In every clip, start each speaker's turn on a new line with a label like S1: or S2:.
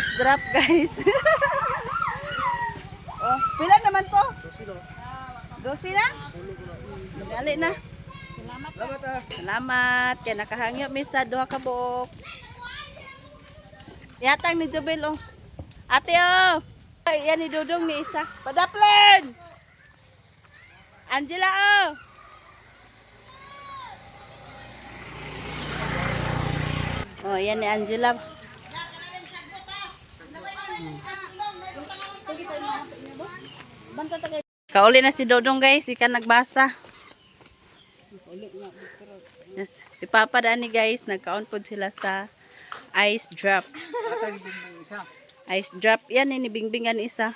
S1: ice drop, guys. Oh, pila naman to? 12 na? Dali na. Salamat. Kaya nakahangyo mi sa duha ka buok. Yatang ni Jobel oh. Ate oh. Ay, yan ni Dudong ni isa. Padaplan! Angela oh. Oh, yan ni Angela. Kauli na si Dodong guys, ikan nagbasa. Yes. Si Papa Dani guys, nagkaon pod sila sa ice drop. Ice drop, yan ni bingbingan isa.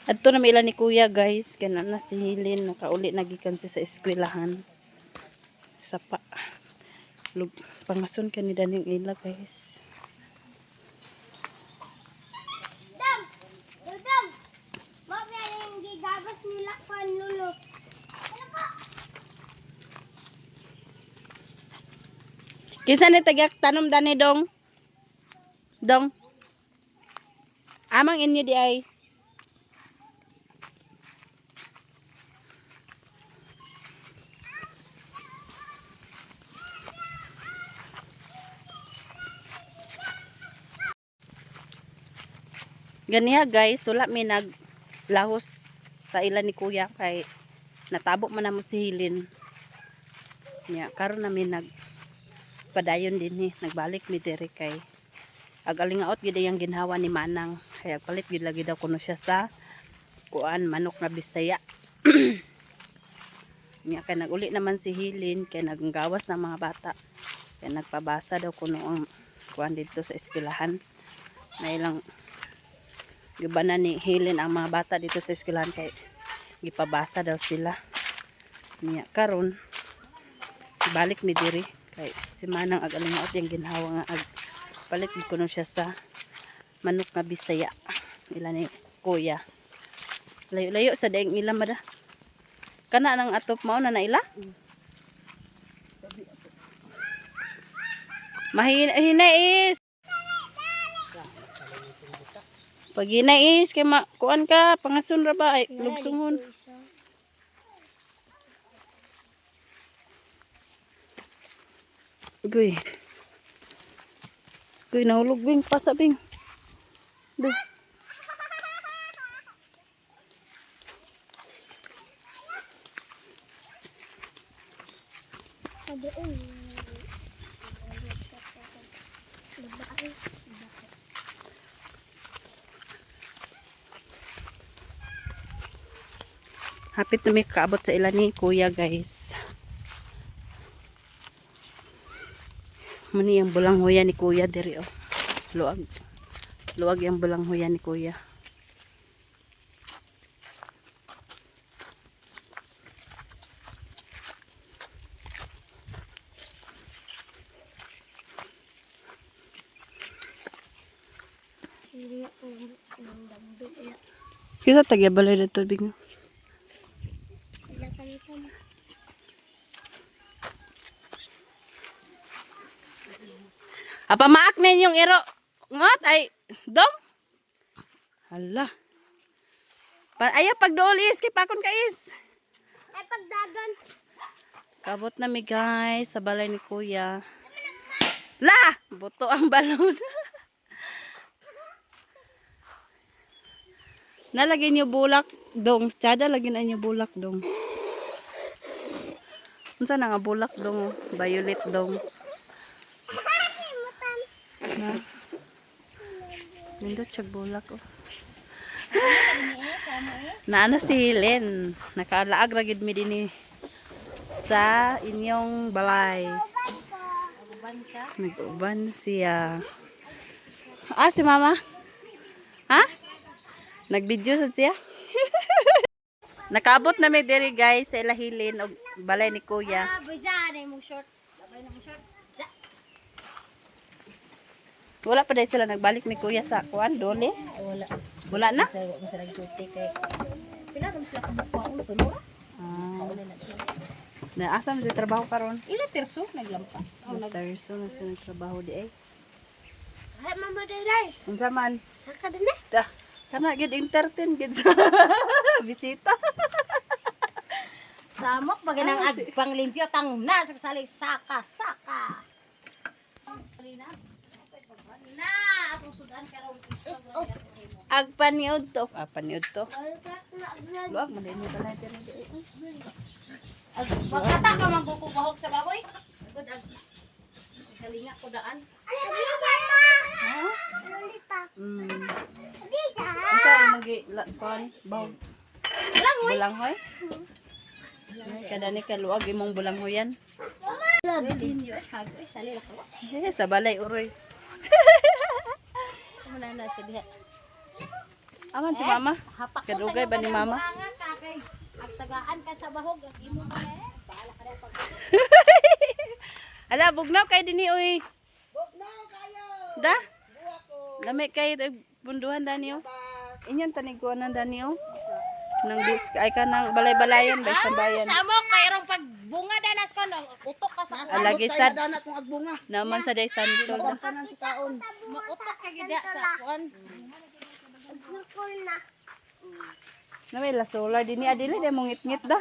S1: Adto na may ilan ni Kuya guys, kaya na si Hilin, nakauli nagikan siya sa eskwelahan. Sapa. Pangason ka ni Daning ila guys.
S2: Gabas nila panulo.
S1: Kisa ni tagak tanom Dani dong. Dong. Amang inyo di ay. Ganiya guys, wala may naglahos sa ilan ni Kuya kay natabo man na mo si Hilin. Nya karon na may nagpadayon din nagbalik ni Derek kay agalingaot gid yang ginhawa ni Manang kaya palit gid lagi daw kuno siya sa kuan manok na Bisaya. Nya kay naguli naman si Hilin kay naggawas ng mga bata kay nagpabasa daw kuno ang kuan dito sa eskwelahan na ilang gibanan ni Hilin ang mga bata dito sa eskwelahan kay gipabasa daw sila. Nya karon balik mi diri kay si Manang agalingaot yang ginhawa nga palit gid kuno siya sa manok nga Bisaya. Ila ni Kuya. Layo-layo sa daing ila mada. Kana nang atop mao na ila? Hinais. Pag hinais kay kuan ka pangason ra ba ay lugsungon. Guy. Guy nahulog bing pasabing. Duh. Hapit na may kaabot sa ilan ni Kuya guys. Muni yung bulang huya ni Kuya diri oh. Luag. Luag yung bulang huya ni Kuya. Kita tagya balay dito bing. Apa maak na yung iro ngot ay dong. Hala. Ayaw pagdolis kay pakon kais.
S2: Ay pagdagan.
S1: Kabot na mi guys sa balay ni Kuya. La, buto ang balon. Nalagyan niyo bulak dong. Tsada lagyan na niyo bulak dong. Unsa na nga bulak dong? Violet dong. Na. Nindot siya bulak oh. Naana si Hilin. Nakalaag ragid mi din sa inyong balay. Nag-uban siya. Ah, si Mama? Ha? Nag-video sa siya? Nakaabot na may diri guys sa Hilin o balay ni Kuya.
S2: Ah, buja na mo short. Labay na mo short.
S1: Wala pa dahil sila nagbalik ni Kuya sa kuan, dole?
S2: Wala.
S1: Wala na?
S2: Masarag duty kay. Pila kami sila kabuka ulo tulo.
S1: Ah. Na asa man sa trabaho karon?
S3: Ila terso naglampas. Oh,
S1: Terso na sa trabaho di ay.
S2: Ay, mama, day.
S1: Unsa man?
S2: Saka din eh.
S1: Da, kana gid entertain gid sa bisita.
S3: samok baginang panglimpyo tang na sa kasali saka. Na atong sudan karon.
S1: Agpaniud to. Paniud to. Luag man din pala ito.
S3: Pagkata pa magkukubahog sa baboy. Agod galinga ko daan.
S2: Ay, mama!
S1: Ha?
S2: Lolita. Dita.
S1: Unsa magi kon baw. Bulanghoy? Ay, kada ni kaluag imong bulanghoyan.
S3: Din yo hagoy sali ra ko.
S1: Sa balay uroy.
S3: Muna na sa diha.
S1: Aman si mama.
S3: Hapak
S1: Kadugay ba ni mama?
S3: Ang tagaan ka sa bahog at imo ka na. Baala ka na pag
S1: Ala bugnaw kay dinhi oy.
S3: bugnaw kayo.
S1: Da? Lami kay bunduhan dani oh. Inyon taniguanan dani oh. Nang bis ay ka nang balay-balayan ba sa bayan.
S3: Samok kay rong pagbunga danas ko nang utok ka sa
S1: Alagi sad
S4: Dana kung agbunga.
S1: naman sa day santo.
S4: Kanan si taon.
S3: utok ka gid sa kuan.
S2: Nagkul na.
S1: Namay la solar dinhi adili day mo ngit-ngit da.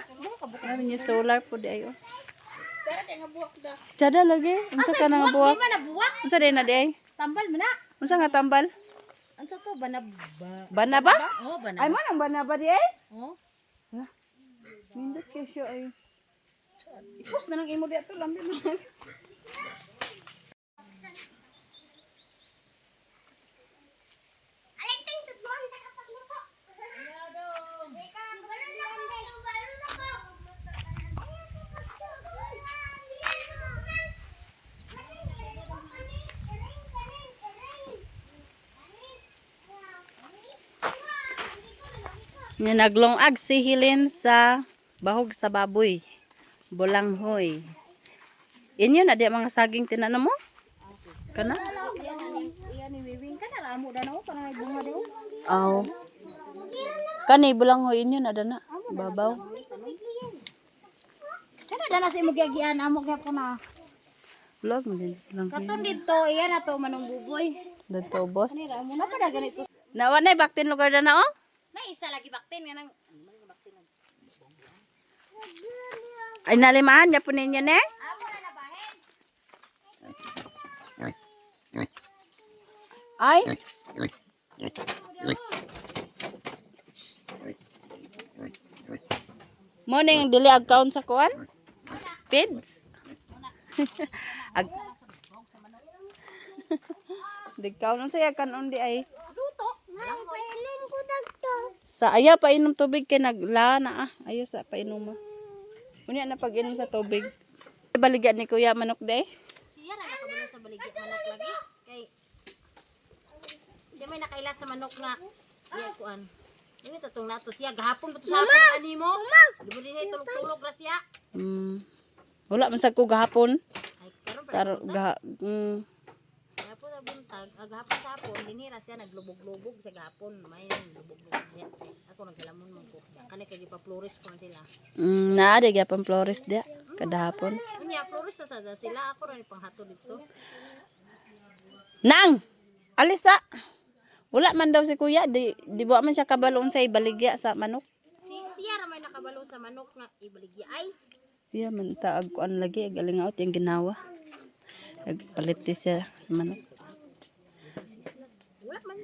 S1: Nami ni solar po di ayo.
S4: Sara kay nga buwak da.
S1: Tsada lagi. Unsa ka na nga buwak?
S3: Di man nabuwak.
S1: Unsa day na di ay?
S3: Tambal man na.
S1: Unsa nga tambal?
S3: Unsa to banaba?
S1: Bana ba?
S3: Oh banaba.
S1: Ay mo nang bana ba di ay?
S3: Oh.
S1: Nindot kay siya ay.
S4: Ipos na lang imo diya to lambi mo.
S2: Aling tutbuan ka kapag mo po. Ika, balon na ko. Balon na ko.
S1: Nga naglongag si Helen sa bahog sa baboy. Bulanghoy. Inyo na di mga saging tinano mo? Kana?
S3: Iyan ni wiwing ka na amo danaw para may bunga daw.
S1: Aw. Kani bulanghoy inyo na dana. Babaw.
S3: Kana dana sa imo giagian amo gyapon na.
S1: Vlog mo din. Bulanghoy.
S3: Katon dito iyan na to manong buboy.
S1: Dito boss.
S3: Ni ra mo na pa ganito.
S1: Nawa na baktin lugar dana oh.
S3: Na isa lagi baktin nga nang
S1: Ay nalimahan niya po ninyo ne?
S3: amo na nabahin.
S1: Ay. Morning dili account sa kuan? Pids. Ag Dikaw na saya kan undi ay.
S3: Luto.
S2: Ay, pailin ko dagto.
S1: Sa aya pa inom tubig kay nagla na ah. Ayo sa painom mo. Unya na pag inom sa tubig. Baligyan ni Kuya manok day.
S3: Siya ra nakabalo sa baligya manok lagi kay siya may nakaila sa manok nga iya kuan. Ini tatong nato siya gahapon pa to sa akin ani mo. Di din tulog-tulog ra siya.
S1: Wala man sa ko gahapon.
S3: Ay karon pa.
S1: Taro
S3: Gahapon sa buntag, gahapon sa hapon dinira siya naglubog-lubog sa gahapon. May lubog-lubog niya. Ako naghilamon man ko. Kani kay gipa-florist ko na sila.
S1: na ada gyapon florist dia kadahapon.
S3: Unya florist sa sila ako ra ni panghatod dito.
S1: Nang alisa. Wala man daw si Kuya di buwa man siya kabaloon sa ibaligya sa manok.
S3: Siya ra may nakabalo sa manok nga ibaligya ay.
S1: Iya man taag kuan lagi galingaut yung ginawa. Nagpalit siya sa manok.
S3: Wala man.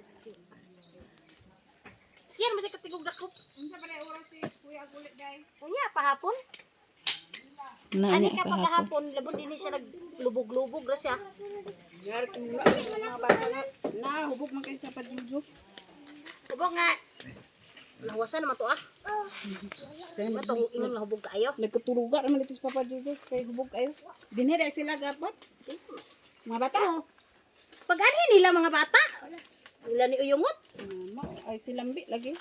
S3: Siya naman siya katigog dakop.
S4: Unsa pa day oras si Kuya Agulit day?
S3: Unya pahapon.
S1: Na
S3: Ani
S1: niya
S3: ka
S1: kahapon.
S3: pagkahapon labon din siya naglubog-lubog ra siya.
S4: Yar kung wala mga bata nga. Na hubog man kay sa pajujo.
S3: Hubog nga. Nawasan naman to ah. Bato ingon nga hubog kaayo.
S4: Nagkaturugan naman ito sa Papa Jojo kay hubog ayo. Dinere sila gapat. Mga bata.
S3: Pag ani nila mga bata. Nila ni uyungot.
S4: Ay silambi lagi.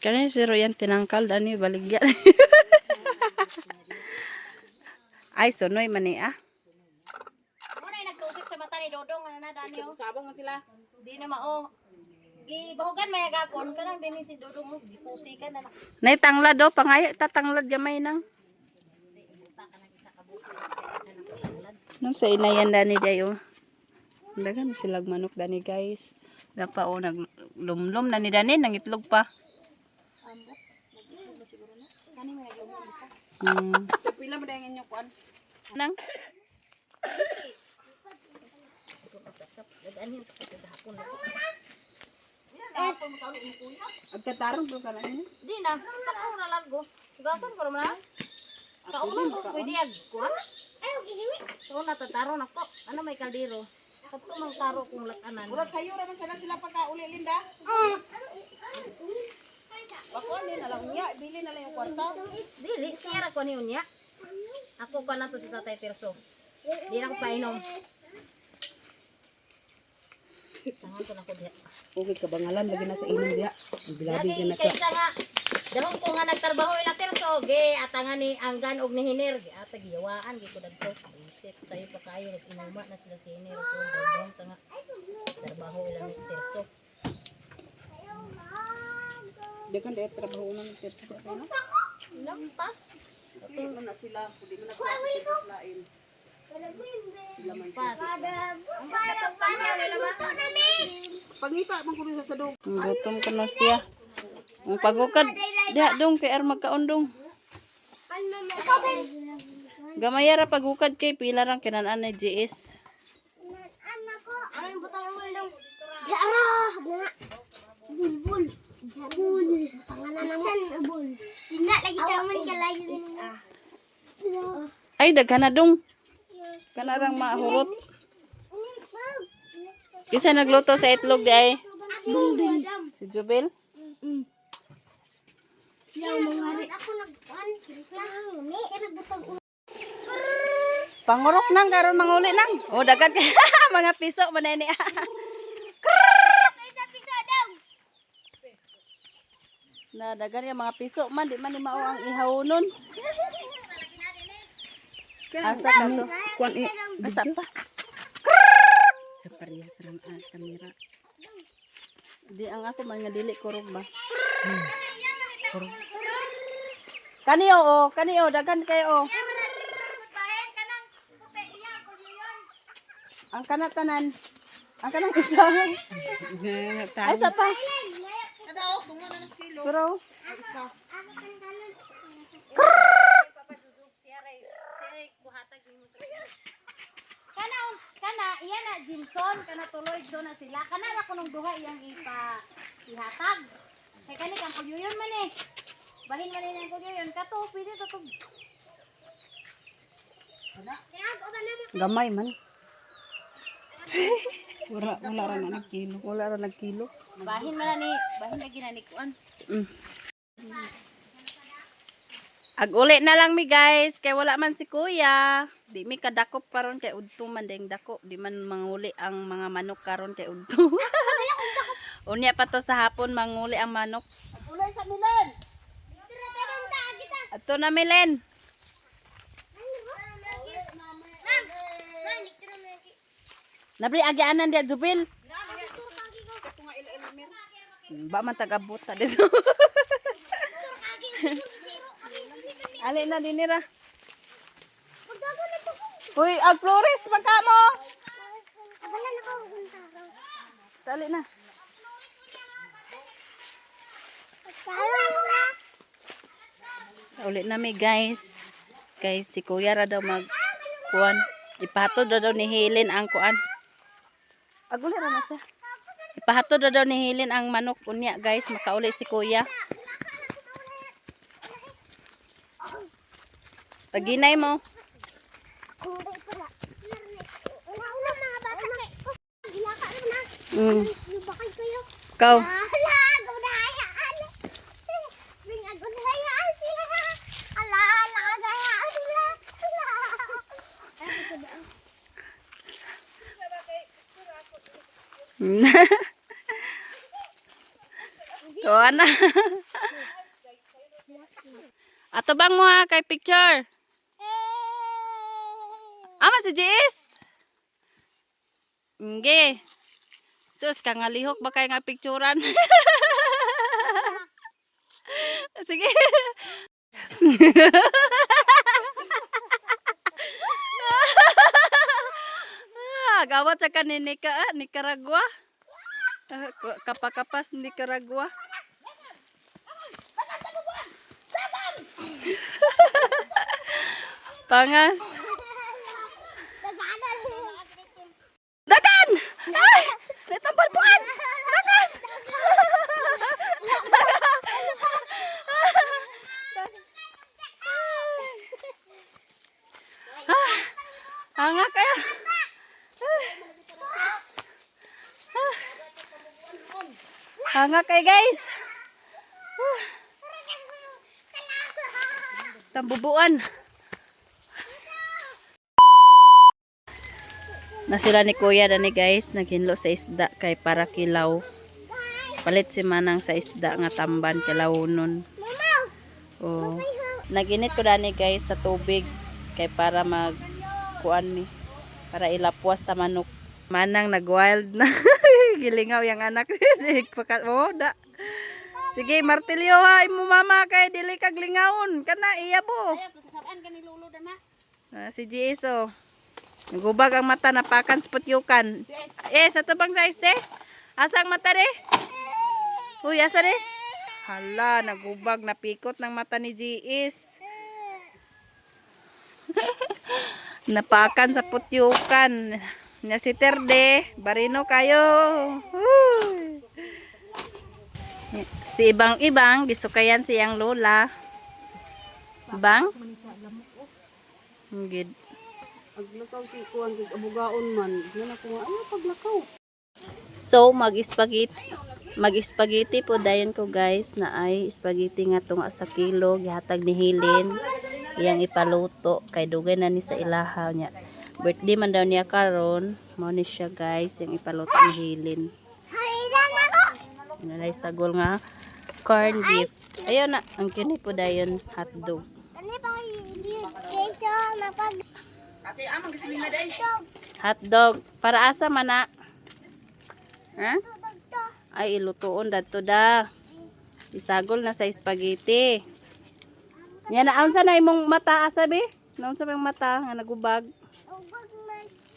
S1: Kani si Royan tinangkal dani baligya. Ay sonoy man ni ah.
S3: Muna ay nagtusik sa mata ni Dodong ano na Daniel.
S4: Sabong man sila.
S3: Di na mao. Gibahugan may agapon kanang dinhi si Dodong gipusikan na.
S1: Nay tanglad do pangayo tatanglad gamay nang. Nung sa inayan dani dayo. Dagan silag manok dani guys. Dapa o naglumlum na ni dani nangitlog pa.
S4: Kani may naglumon isa.
S1: Hmm.
S4: Pila ba dayang inyo kuan?
S1: Nang
S3: Dagdanin ko sa hapon na.
S4: Agkatarong bro ka na ini.
S3: Di na, takaw na largo. Gasan ko naman na. Kaulang ko, pwede ag kuan. So natataro na ko. Ano may kaldero? Kato mang taro kung latanan.
S4: Murag sayo ra man sila pagka-uli Linda. Bako ni na lang niya, bili na lang yung kwarta.
S3: Dili, siya ra ko ni unya. Ako ka na to si Tatay Tirso. Di na ko painom. Tangan ko na ko diya.
S4: Okay kabangalan lagi na sa inom diya. Bilabi
S3: Lagi
S4: ka na
S3: kaysa nga. Dahon ko nga nagtrabaho na Tirso. Ge, atangan ni Anggan og ni Hiner. Ata giyawaan, gi ko dagko. Isip, sayo pa kayo. Inuma na sila si Hiner. Dahon tanga. Trabaho ilang ni Tirso.
S4: Dagan dahil trabaho na ng tersa ka na.
S3: Lampas.
S4: Okay mo na sila, hindi mo na klase sa lain.
S3: Lampas.
S4: Pangita man kuno sa sadog.
S1: gutom ko na siya. Ang pagukad diha dong kay ar magkaundong. Gamaya ra pagukad kay pila rang kinanan ni GS.
S2: Ano yung butang ng ulo? Yara! Bulbul. Bul. Pangalan ng bul. Hindi, lagi tayo man ikalayo rin nga.
S1: Ay daghan na dong. Kana rang mahurot. Isa nagluto sa itlog di ay si Jubel.
S2: Yung mga rin. Ako nag-pan. Kaya nagbutang ulo.
S1: Pangurok nang karon manguli nang. Oh daghan kay mga piso man ni.
S2: Kaysa piso daw.
S1: Na daghan yung mga piso man di man ni mao ang ihawonon. Asa ka to?
S4: Kuan
S1: Asa pa?
S4: sa parehas ram sa mira.
S1: Di ang ako man nga dili kurog ba. Kaniyo daghan kayo. Ang kanatanan. Ang kanang isa. Ay sa pa.
S4: Kadaok tunga na nas kilo.
S1: Pero
S3: Kana iya na Jimson kana tuloy do na sila. Kana ra ko nung duha iyang ihatag. Kay kani kang kulyuyon man eh. Bahin man nang kulyuyon kato pwede to tug.
S1: gamay man.
S4: Wala ra na kilo.
S1: Wala ra nagkilo.
S3: Bahin man ni bahin lagi na ni kuan.
S1: Ag-uli na lang mi guys, kay wala man si kuya. Di mi kadakop karon kay udto man ding dako. Di man manguli ang mga manok karon kay udto. Unya pa to sa hapon manguli ang manok.
S4: Ulay sa Milan.
S1: Ato na Milen. Nabri agianan dia Jubil. Ba man tagabot ta dito. Ali na dinira. Uy, ag Flores magka mo. Dali na. Ulit na mi guys. Guys, si Kuya ra daw mag kuan. Ipahatod daw ni Helen ang kuan. Aguli ra na siya. Ipahatod daw ni Helen ang manok unya guys, makauli si Kuya. Paginay mo. Kau. Kuha na. Ato bang mo ha kay picture? Ama si Jis? Nge. Sus, kangalihok ba kayo nga picturean? Sige. Gawat sa kaninika, Nicaragua. Kapakapas Nicaragua. Pangas. Dagan! Ay! Natambal puan! Dagan! Hanga kaya. Hanga kaya guys. Tambubuan. Na sila ni Kuya dani guys, naghinlo sa isda kay para kilaw. Palit si Manang sa isda nga tamban kilawon. Oh. Naginit ko dani guys sa tubig kay para mag kuan ni para ilapwas sa manok. Manang nag-wild na. Gilingaw yung anak. Oh, da. Sige, martilyo ha imo mama kay dili kag lingawon kana iyabo. Si GSO. Nagubag ang mata napakan sa putyukan. Sa tabang sa este. Asang mata re? Uy, asa re? Hala, nagubag napikot ng mata ni GS. Napakan sa putyukan. Na si Terde, barino kayo. Uy. Si Ibang-Ibang, gisukayan siyang lola. Bang? Gid.
S4: Paglakaw si kuan kay abugaon man. Yan ako nga ano paglakaw.
S1: So, mag-spaghetti po dayon ko guys na ay spaghetti nga tunga sa kilo. Gihatag ni Helen. Iyang ipaluto. Kay dugay na ni sa ilaha niya. Birthday man daw niya karon. Mao ni siya guys. Yung ipaluto ni Helen. Nalay sagol nga corn beef. Ayun na. Ang kini po dayon hotdog. Hotdog. Para asa man na? Ha? Ay, ilutuon dadto da. Isagol na sa spaghetti. Yan na, unsa na imong mata asabi? Unsa imong mata nga nagubag?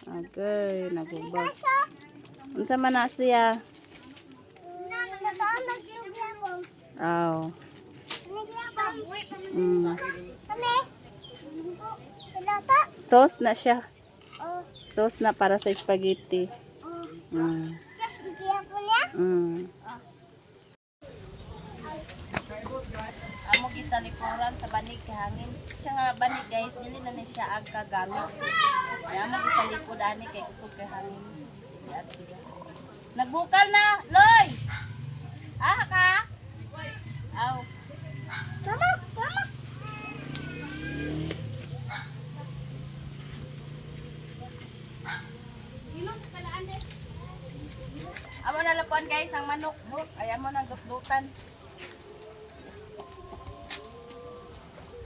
S1: Okay, nagubag. Unsa man na siya? Oh. Sauce na siya. Sauce na para sa spaghetti. Amo gisalipuran sa banig kahangin. Siya nga banig guys, dili na ni siya ag kagamit. Kaya amo gisalipod ani kay kusog kay hangin. Nagbukal na, Loy. Ka? Aw. Mama. Amo na lapuan guys ang manok. Ay amo nang dutdutan.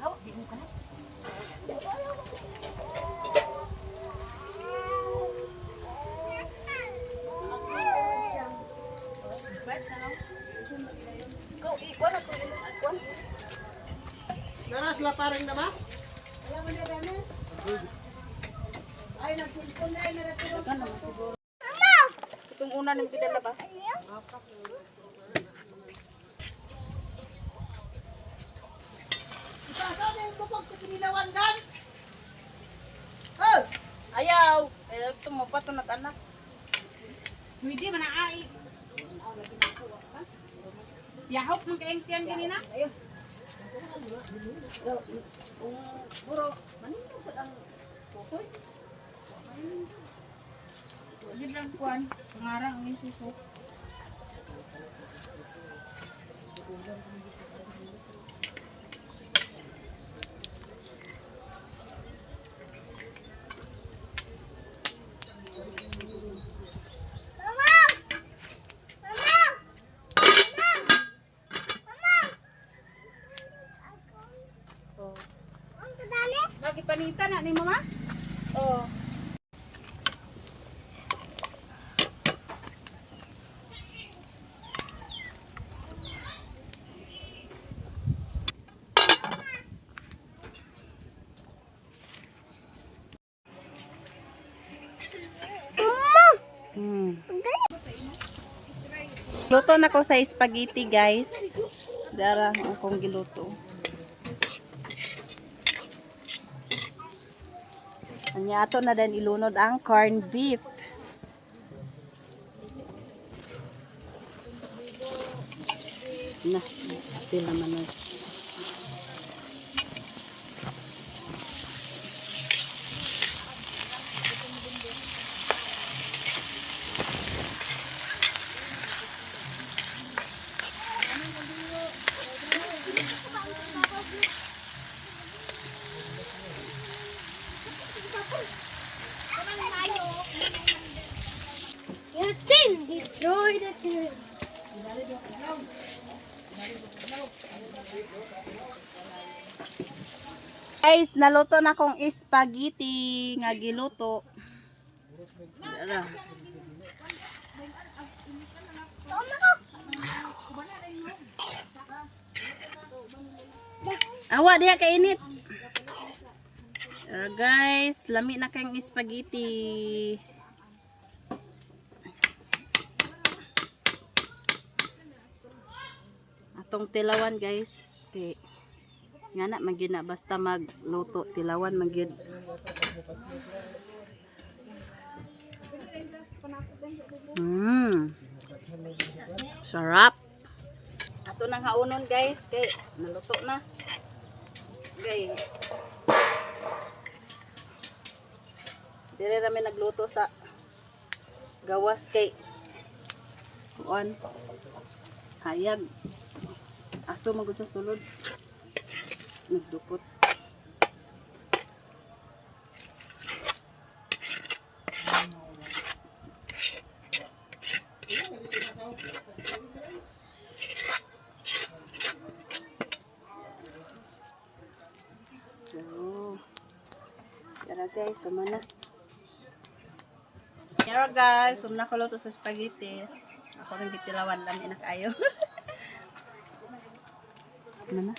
S1: Haw, di mo kana. Go, ikuan ako.
S5: Naras la parang na ba?
S4: Ay nagsilpon na na ratiro. Itong una ning pidala ba?
S5: Ipasa na yung bukog sa kinilawan gan.
S1: Ayaw. Eh tumapat to anak.
S4: Hindi man ai. Yahok man kay tiyan ganina.
S5: Ayo. Buro, manindog sa dang putoy.
S4: Gid lang kuan, pangarang ang suso. Lagi panita na ni mama?
S1: Oh. Luto na ko sa spaghetti, guys. Dara akong giluto. Anya ato na din ilunod ang corned beef. Na, sila naman.
S2: Your tin destroyed the tin.
S1: Guys, naluto na kong spaghetti nga giluto. Dara. Awa diha kainit. Guys, lami na kayong spaghetti. Atong tilawan, guys. Kay nga na magyud na basta magluto tilawan magyud. Sarap. Ato nang haunon, guys, kay naluto na. Okay. Dire rami nagluto sa gawas kay kuan hayag aso magud sa sulod nagdukot. So tara guys, sumana. Pero guys, sumna ko luto sa spaghetti. Ako rin gitilawan lang ina kayo. Mana?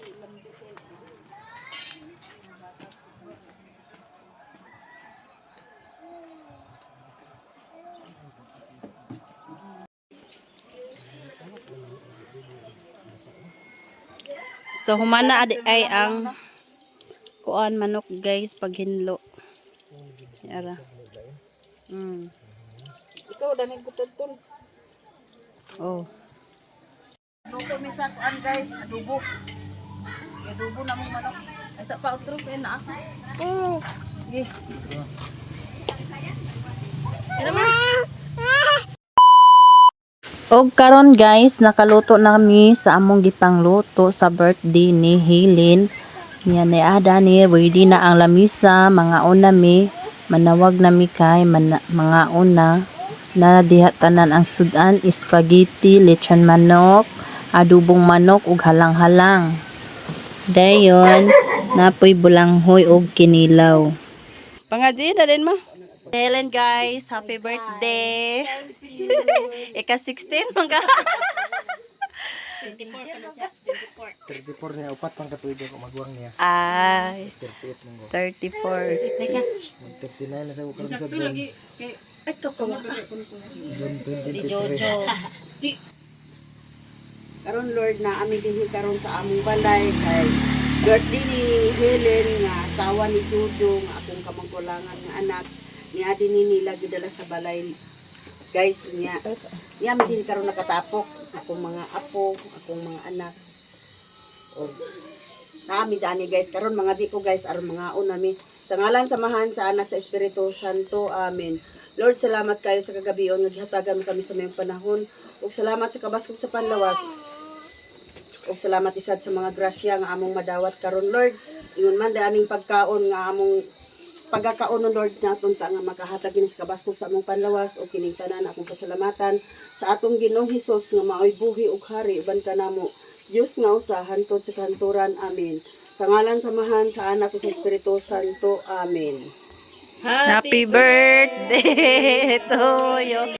S1: So humana ay ang kuan manok guys pag hinlo. Yara.
S4: Ikaw dami gutod-tol.
S1: Oh.
S5: Luto mi sa kuan guys, adobo. Adobo na mong manok.
S1: Asa pa outro kay na ako. Gi. Og karon guys, nakaluto na kami sa among gipangluto sa birthday ni Helen. Nya ni ada ni ready na ang lamisa, mga una mi manawag na mi kay mga una na diha tanan ang sudan, spaghetti, lechon manok, adubong manok ug halang-halang. Dayon, napoy bulanghoy ug kinilaw. Pangaji na din mo. Helen guys, happy birthday. Ika-16 mga.
S6: 34 niya, upat pang katuig ako magwang niya.
S1: Ay,
S6: 38 mong
S1: 34.
S6: 39 na sa ukang sa June. June 2023.
S4: Karon Lord na ami dinhi karon sa among balay kay birthday ni Helen nga asawa ni Jojo nga akong kamangkulangan nga anak niya din nila gidala sa balay. Guys, niya mi din karon nakatapok akong mga apo, akong mga anak. O nami dani guys karon mga di ko guys aron mga unami sa ngalan samahan sa anak sa Espiritu Santo. Amen. Lord, salamat kayo sa kagabion nga gihatagan mo kami sa mayong panahon. Ug salamat sa kabaskog sa panlawas. Ug salamat isad sa mga grasya nga among madawat karon Lord. Ingon man aning pagkaon nga among pagkakaon Lord naton ta nga makahatag kini sa kabaskog sa among panlawas o kining tanan akong pasalamatan sa atong Ginoong Hesus nga maoy buhi ug hari uban kanamo. Diyos nga usa hantod sa kanturan. Amen. Sa ngalan samahan sa anak ug sa Espiritu Santo. Amen.
S1: Happy birthday to you.